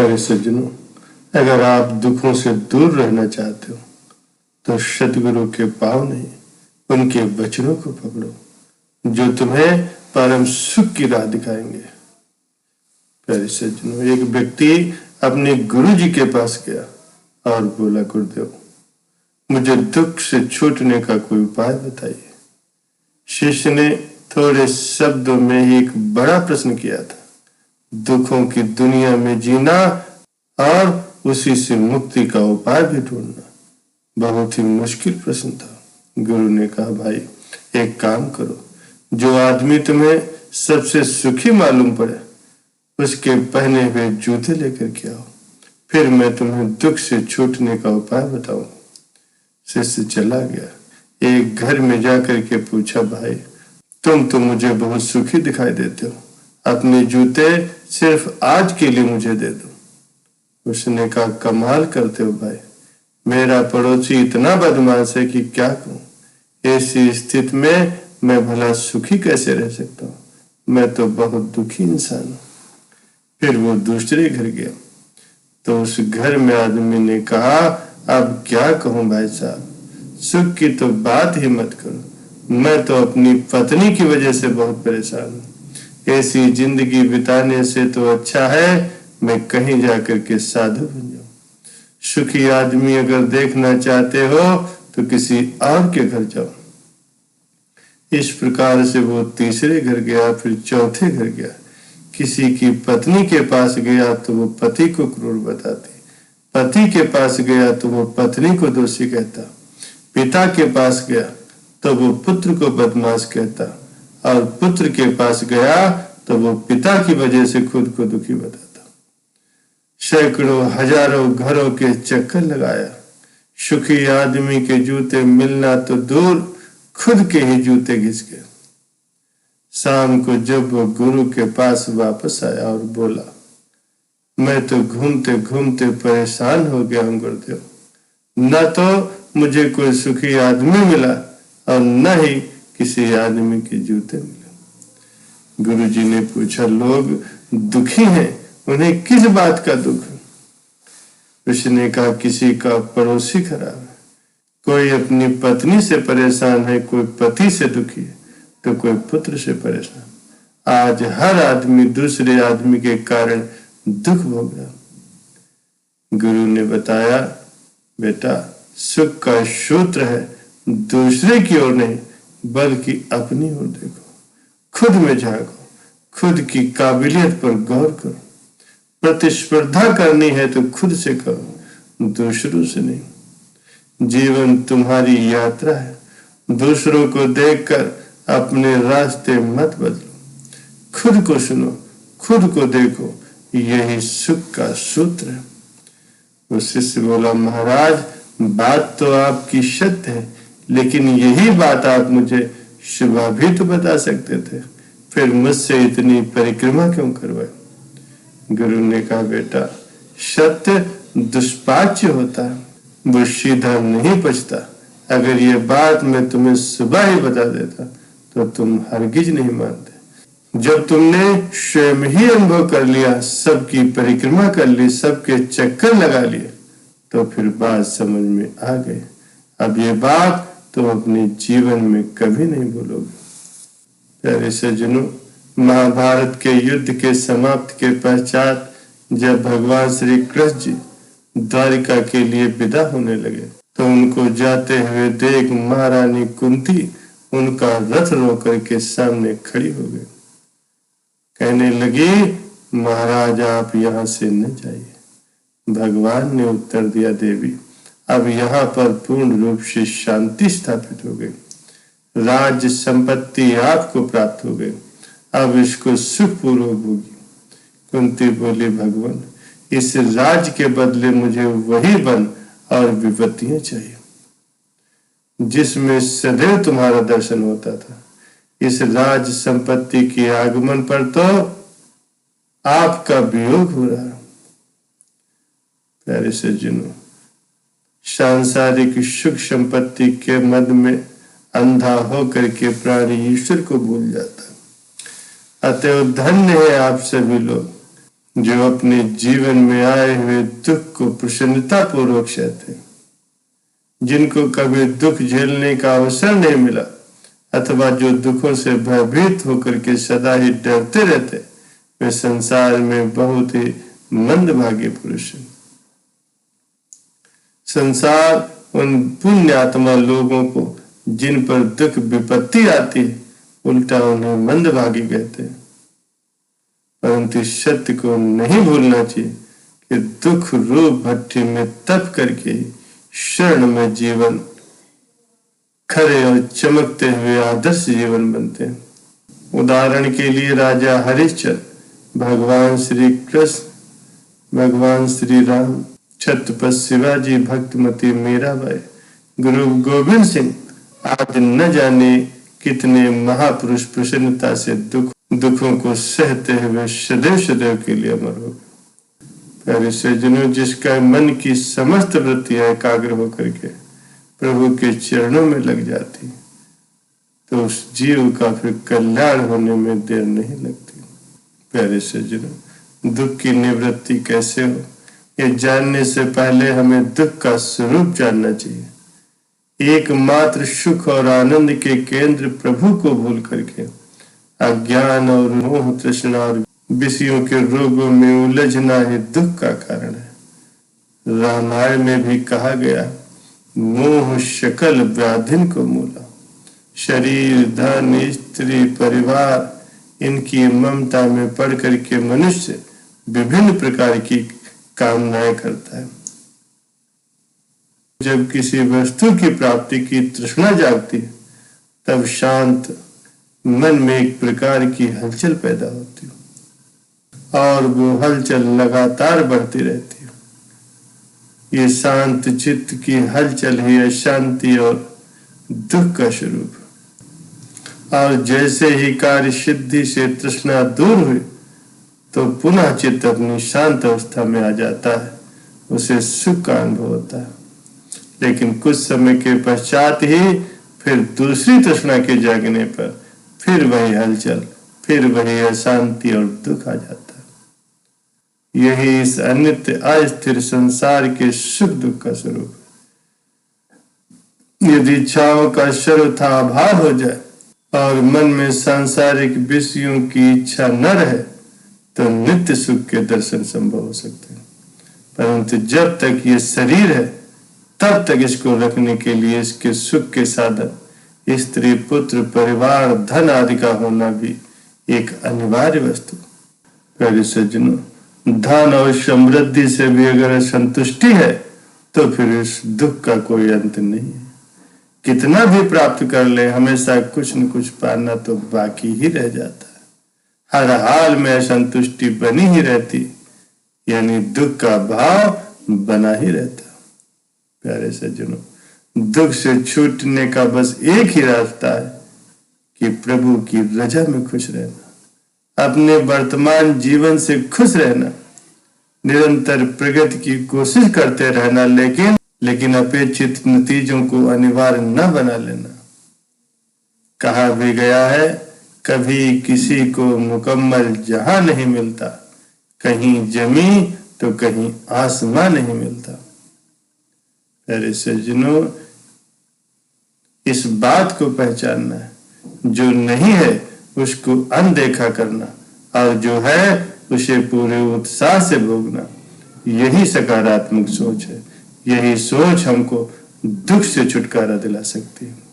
प्यारे सज्जनों, अगर आप दुखों से दूर रहना चाहते हो तो सतगुरु के पांव नहीं, उनके वचनों को पकड़ो जो तुम्हें परम सुख की राह दिखाएंगे। प्यारे सज्जनों, एक व्यक्ति अपने गुरु जी के पास गया और बोला, गुरुदेव, मुझे दुख से छूटने का कोई उपाय बताइए। शिष्य ने थोड़े शब्दों में ही एक बड़ा प्रश्न किया था, दुखों की दुनिया में जीना और उसी से मुक्ति का उपाय भी ढूंढना। बहुत ही मुश्किल प्रश्न था। गुरु ने कहा, भाई एक काम करो, जो आदमी तुम्हें सबसे सुखी मालूम पड़े उसके पहने हुए जूते लेकर के आओ, फिर मैं तुम्हें दुख से छूटने का उपाय बताऊं। शिष्य चला गया। एक घर में जाकर के पूछा, भाई तुम तो मुझे बहुत सुखी दिखाई देते हो, अपने जूते सिर्फ आज के लिए मुझे दे दो। उसने कहा, कमाल करते हो भाई, मेरा पड़ोसी इतना बदमाश है कि क्या कहूं। ऐसी स्थिति में मैं भला सुखी कैसे रह सकता हूँ, मैं तो बहुत दुखी इंसान हूँ। फिर वो दूसरे घर गया तो उस घर में आदमी ने कहा, अब क्या कहूं भाई साहब, सुख की तो बात ही मत करो, मैं तो अपनी पत्नी की वजह से बहुत परेशान हूँ। ऐसी जिंदगी बिताने से तो अच्छा है मैं कहीं जाकर के साधु बन जाऊं। सुखी आदमी अगर देखना चाहते हो तो किसी और के घर जाओ। इस प्रकार से वो तीसरे घर गया, फिर चौथे घर गया। किसी की पत्नी के पास गया तो वो पति को क्रूर बताती, पति के पास गया तो वो पत्नी को दोषी कहता, पिता के पास गया तो वो पुत्र को बदमाश कहता, और पुत्र के पास गया तो वो पिता की वजह से खुद को दुखी बताता। सैकड़ों हजारों घरों के चक्कर लगाया, सुखी आदमी के जूते मिलना तो दूर, खुद के ही जूते घिस गए। शाम को जब वो गुरु के पास वापस आया और बोला, मैं तो घूमते घूमते परेशान हो गया हूं गुरुदेव, न तो मुझे कोई सुखी आदमी मिला और न ही किसी आदमी के जूते मिले। गुरु जी ने पूछा, लोग दुखी हैं, उन्हें किस बात का दुख है? उसने कहा, किसी का पड़ोसी खराब है, कोई अपनी पत्नी से परेशान है, कोई पति से दुखी है, तो कोई पुत्र से परेशान। आज हर आदमी दूसरे आदमी के कारण दुख भोग रहा। गुरु ने बताया, बेटा सुख का सूत्र है दूसरे की ओर नहीं बल्कि अपनी ओर देखो, खुद में झांको, खुद की काबिलियत पर गौर करो। प्रतिस्पर्धा करनी है तो खुद से करो, दूसरों से नहीं। जीवन तुम्हारी यात्रा है, दूसरों को देखकर अपने रास्ते मत बदलो, खुद को सुनो, खुद को देखो, यही सुख का सूत्र है। वो शिष्य बोला, महाराज बात तो आपकी सत्य है, लेकिन यही बात आप मुझे सुबह भी तो बता सकते थे, फिर मुझसे इतनी परिक्रमा क्यों करवाई? गुरु ने कहा, बेटा सत्य दुष्पाच्य होता है, वो सीधा नहीं पचता। अगर ये बात मैं तुम्हें सुबह ही बता देता तो तुम हरगिज नहीं मानते। जब तुमने स्वयं ही अनुभव कर लिया, सबकी परिक्रमा कर ली, सबके चक्कर लगा लिए, तो फिर बात समझ में आ गई। अब ये बात तुम अपने जीवन में कभी नहीं भूलोगे। प्यारे सज्जनों, महाभारत के युद्ध के समाप्ति के पश्चात जब भगवान श्री कृष्ण जी द्वारिका के लिए विदा होने लगे तो उनको जाते हुए देख महारानी कुंती उनका रथ रोक के सामने खड़ी हो गई। कहने लगी, महाराज आप यहाँ से न जाइए। भगवान ने उत्तर दिया, देवी अब यहाँ पर पूर्ण रूप से शांति स्थापित हो गई, राज्य संपत्ति आपको प्राप्त हो गई, अब इसको सुखपूर्वक भोगी। कुंती बोली, भगवान इस राज्य के बदले मुझे वही वन और विपत्तियां चाहिए जिसमें सदैव तुम्हारा दर्शन होता था। इस राज संपत्ति के आगमन पर तो आपका वियोग हो रहा। प्यारे सज्जनों, सांसारिक सुख संपत्ति के मद में अंधा होकर के प्राणी ईश्वर को भूल जाता। अतएव धन्य है आप सभी लोग जो अपने जीवन में आए हुए दुख को प्रसन्नता पूर्वक सहते हैं, जिनको कभी दुख झेलने का अवसर नहीं मिला अथवा जो दुखों से भयभीत होकर के सदा ही डरते रहते, वे संसार में बहुत ही मंदभागी पुरुष हैं। संसार उन पुण्य आत्मा लोगों को जिन पर दुख विपत्ति आती है, उल्टा उन्हें मंदभागी कहते हैं। परंतु सत्य को नहीं भूलना चाहिए कि दुख रूप भट्टी में तप करके शरण में जीवन खरे और चमकते हुए आदर्श जीवन बनते हैं। उदाहरण के लिए राजा हरिश्चंद्र, भगवान श्री कृष्ण, भगवान श्री राम, छत्रपति शिवाजी, भक्तमती मीराबाई, गुरु गोविंद सिंह आदि न जाने कितने महापुरुष प्रसन्नता से दुखों को सहते हुए सदैव सदैव के लिए अमर हो। प्यारे सज्जनों, जिसका मन की समस्त वृत्तियां एकाग्र होकर के प्रभु के चरणों में लग जाती, तो उस जीव का फिर कल्याण होने में देर नहीं लगती। प्यारे सज्जनों, दुख की निवृत्ति कैसे हो, ये जानने से पहले हमें दुख का स्वरूप जानना चाहिए। एकमात्र सुख और आनंद के केंद्र प्रभु को भूल करके अज्ञान और मोह, तृष्णा और विषयों के रोगों में उलझना ही दुख का कारण है। रामायण में भी कहा गया, मोह शकल व्याधिन को मूला। शरीर, धन, स्त्री, परिवार, इनकी ममता में पड़ करके मनुष्य विभिन्न प्रकार की कामनाएं करता है। जब किसी वस्तु की प्राप्ति की तृष्णा जागती है, तब शांत मन में एक प्रकार की हलचल पैदा होती है और वो हलचल लगातार बढ़ती रहती है। ये शांत चित्त की हलचल ही अशांति और दुख का स्वरूप है। और जैसे ही कार्य सिद्धि से तृष्णा दूर हुई, तो पुनः चित्त अपनी शांत अवस्था में आ जाता है, उसे सुख का अनुभव होता है। लेकिन कुछ समय के पश्चात ही फिर दूसरी तृष्णा के जागने पर फिर वही हलचल, फिर वही अशांति और दुख आ जाता है। यही इस अनित्य अस्थिर संसार के सुख दुख का स्वरूप है। यदि इच्छाओं का सर्वथा अभाव हो जाए और मन में सांसारिक विषयों की इच्छा न रहे, तो नित्य सुख के दर्शन संभव हो सकते हैं। परंतु जब तक ये शरीर है, तब तक इसको रखने के लिए इसके सुख के साधन स्त्री, पुत्र, परिवार, धन आदि का होना भी एक अनिवार्य वस्तु। प्यारे सज्जनों, धन और समृद्धि से भी अगर संतुष्टि है, तो फिर इस दुख का कोई अंत नहीं है। कितना भी प्राप्त कर ले, हमेशा कुछ न कुछ पाना तो बाकी ही रह जाता है। हर हाल में असंतुष्टि बनी ही रहती, यानी दुख का भाव बना ही रहता। प्यारे सज्जनों, दुख से छूटने का बस एक ही रास्ता है कि प्रभु की रजा में खुश रहना, अपने वर्तमान जीवन से खुश रहना, निरंतर प्रगति की कोशिश करते रहना, लेकिन अपेक्षित नतीजों को अनिवार्य न बना लेना। कहा भी गया है, कभी किसी को मुकम्मल जहां नहीं मिलता, कहीं जमी तो कहीं आसमां नहीं मिलता। प्यारे सज्जनों, इस बात को पहचानना है, जो नहीं है उसको अनदेखा करना और जो है उसे पूरे उत्साह से भोगना, यही सकारात्मक सोच है। यही सोच हमको दुख से छुटकारा दिला सकती है।